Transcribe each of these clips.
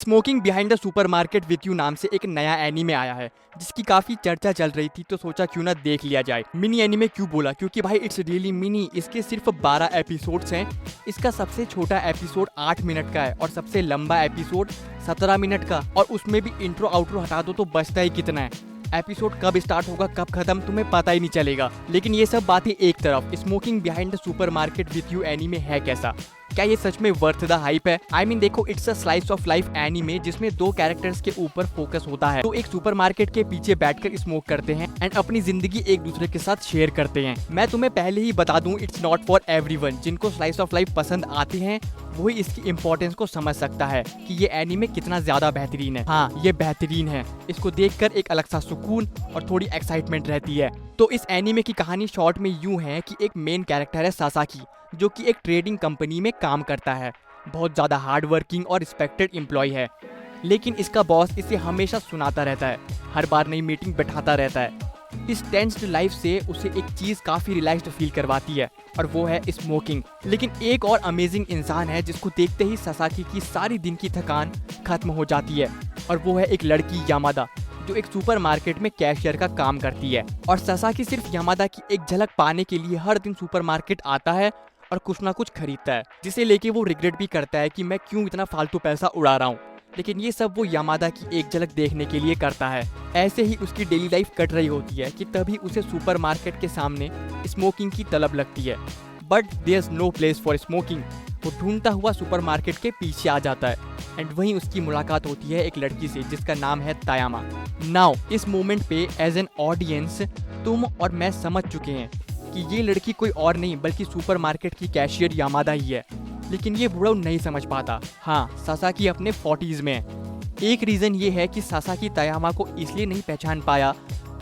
Smoking behind the supermarket with you नाम से एक नया एनीमे आया है जिसकी काफी चर्चा चल रही थी, तो सोचा क्यों ना देख लिया जाए। मिनी एनीमे क्यों बोला? क्योंकि भाई इट्स रियली मिनी। इसके सिर्फ 12 एपिसोड्स हैं। इसका सबसे छोटा एपिसोड 8 मिनट का है और सबसे लंबा एपिसोड 17 मिनट का, और उसमें भी इंट्रो आउट्रो हटा दो तो बचता ही कितना है। एपिसोड कब स्टार्ट होगा कब खत्म तुम्हें पता ही नहीं चलेगा। लेकिन ये सब बातें एक तरफ, smoking behind the supermarket with you anime है कैसा? क्या ये सच में वर्थ द हाइप है? I mean, देखो, it's a slice of life anime जिसमें 2 कैरेक्टर्स के ऊपर फोकस होता है, तो एक सुपरमार्केट के पीछे बैठकर स्मोक करते हैं एंड अपनी जिंदगी एक दूसरे के साथ शेयर करते हैं। मैं तुम्हें पहले ही बता दूं, इट्स नॉट फॉर एवरीवन। जिनको स्लाइस ऑफ लाइफ पसंद आती है वही इसकी इम्पोर्टेंस को समझ सकता है कि ये एनीमे कितना ज्यादा बेहतरीन है। हाँ, ये बेहतरीन है। इसको देखकर एक अलग सा सुकून और थोड़ी एक्साइटमेंट रहती है। तो इस एनीमे की कहानी शॉर्ट में यूं है कि एक मेन कैरेक्टर है सासाकी, जो कि एक ट्रेडिंग कंपनी में काम करता है। बहुत ज़्यादा हार्ड वर्किंग और रिस्पेक्टेड एम्प्लॉय है, लेकिन इसका बॉस इसे हमेशा सुनाता रहता है, हर बार नई मीटिंग बैठाता रहता है। इस टेंस्ड लाइफ से उसे एक चीज़ काफ़ी रिलैक्स्ड फील करवाती है, और वो है स्मोकिंग। लेकिन एक और अमेजिंग इंसान है जिसको देखते ही सासाकी की सारी दिन की थकान खत्म हो जाती है, और वो है एक लड़की यामादा, जो एक सुपरमार्केट में कैशियर का काम करती है। और सासाकी सिर्फ यामादा की एक झलक पाने के लिए हर दिन सुपरमार्केट आता है और कुछ ना कुछ खरीदता है, जिसे लेके वो रिग्रेट भी करता है कि मैं क्यों इतना फालतू पैसा उड़ा रहा हूँ। लेकिन ये सब वो यामादा की एक झलक देखने के लिए करता है। ऐसे ही उसकी डेली लाइफ कट रही होती है कि तभी उसे सुपरमार्केट के सामने स्मोकिंग की तलब लगती है। But there is no place for smoking. वो ढूंढता हुआ सुपरमार्केट के पीछे आ जाता है एंड वहीं उसकी मुलाकात होती है एक लड़की से जिसका नाम है तायामा। नाउ इस मोमेंट पे एज एन ऑडियंस तुम और मैं समझ चुके हैं कि ये लड़की कोई और नहीं बल्कि सुपरमार्केट की कैशियर यामादा ही है। लेकिन ये बूढ़ा नहीं समझ पाता। हाँ, सासाकी अपने 40s में है। एक रीजन ये है कि सासाकी तायामा को इसलिए नहीं पहचान पाया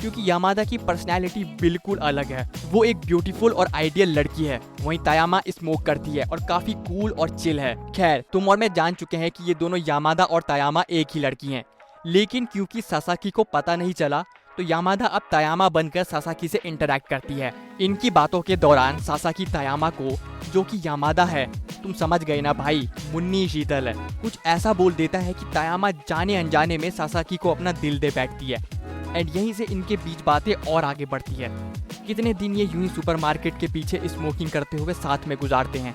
क्योंकि यामादा की पर्सनैलिटी बिल्कुल अलग है। वो एक ब्यूटीफुल और आइडियल लड़की है, वहीं तायामा स्मोक करती है और काफी कूल और चिल है। खैर, तुम और मैं जान चुके हैं कि ये दोनों यामादा और तायामा एक ही लड़की हैं। लेकिन क्योंकि सासाकी को पता नहीं चला, तो यामादा अब तायामा बनकर सासाकी से इंटरैक्ट करती है। इनकी बातों के दौरान सासाकी तायामा को, जो कि यामादा है, तुम समझ गए ना भाई, मुन्नी शीतल है, कुछ ऐसा बोल देता है कि तायामा जाने अनजाने में सासाकी को अपना दिल दे बैठती है। एंड यहीं से इनके बीच बातें और आगे बढ़ती है। कितने दिन ये यूं ही सुपरमार्केट के पीछे स्मोकिंग करते हुए साथ में गुजारते हैं।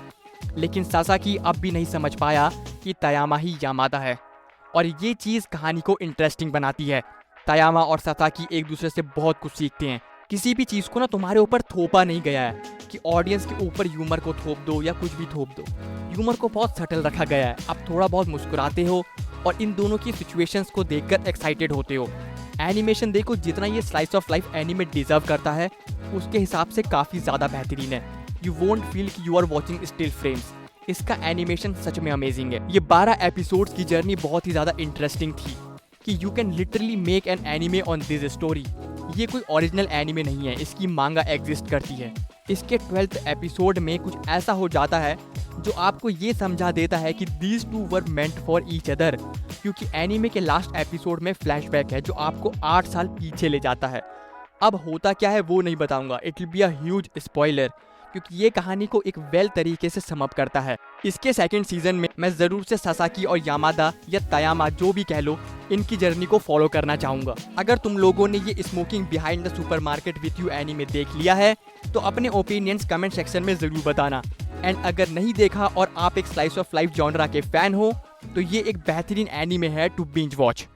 लेकिन सासाकी अब भी नहीं समझ पाया कि तायामा ही यामादा है, और ये चीज़ कहानी को इंटरेस्टिंग बनाती है। तायामा और सासाकी एक दूसरे से बहुत कुछ सीखते हैं। किसी भी चीज़ को ना तुम्हारे ऊपर थोपा नहीं गया है कि ऑडियंस के ऊपर ह्यूमर को थोप दो या कुछ भी थोप दो। ह्यूमर को बहुत सटल रखा गया है। आप थोड़ा बहुत मुस्कुराते हो और इन दोनों की सिचुएशंस को देखकर एक्साइटेड होते हो। एनिमेशन देखो, जितना ये slice of life anime deserve करता है उसके हिसाब से काफ़ी ज़्यादा बेहतरीन है। यू वोंट फील कि you are watching still frames. इसका एनिमेशन सच में अमेजिंग है। ये 12 एपिसोड्स की जर्नी बहुत ही ज़्यादा इंटरेस्टिंग थी कि you can literally make an anime on this story. ये कोई ओरिजिनल एनीमे नहीं है, इसकी मांगा एग्जिस्ट करती है। इसके 12th एपिसोड में कुछ ऐसा हो जाता है जो आपको ये समझा देता है कि these two were meant for each other, क्योंकि एनीमे के लास्ट एपिसोड में फ्लैशबैक है जो आपको 8 साल पीछे ले जाता है। अब होता क्या है वो नहीं बताऊंगा, it will be a huge spoiler, क्योंकि ये कहानी को एक वेल तरीके से सम अप करता है। इसके सेकंड सीजन में मैं जरूर से सासाकी और यामादा या तायामा जो भी कह लो, इनकी जर्नी को फॉलो करना चाहूंगा। अगर तुम लोगों ने ये smoking behind the supermarket with you anime देख लिया है तो अपने ओपिनियंस कमेंट सेक्शन में जरूर बताना। एंड अगर नहीं देखा और आप एक स्लाइस ऑफ लाइफ जॉनरा के फैन हो तो ये एक बेहतरीन एनीमे है टू बिंज वॉच।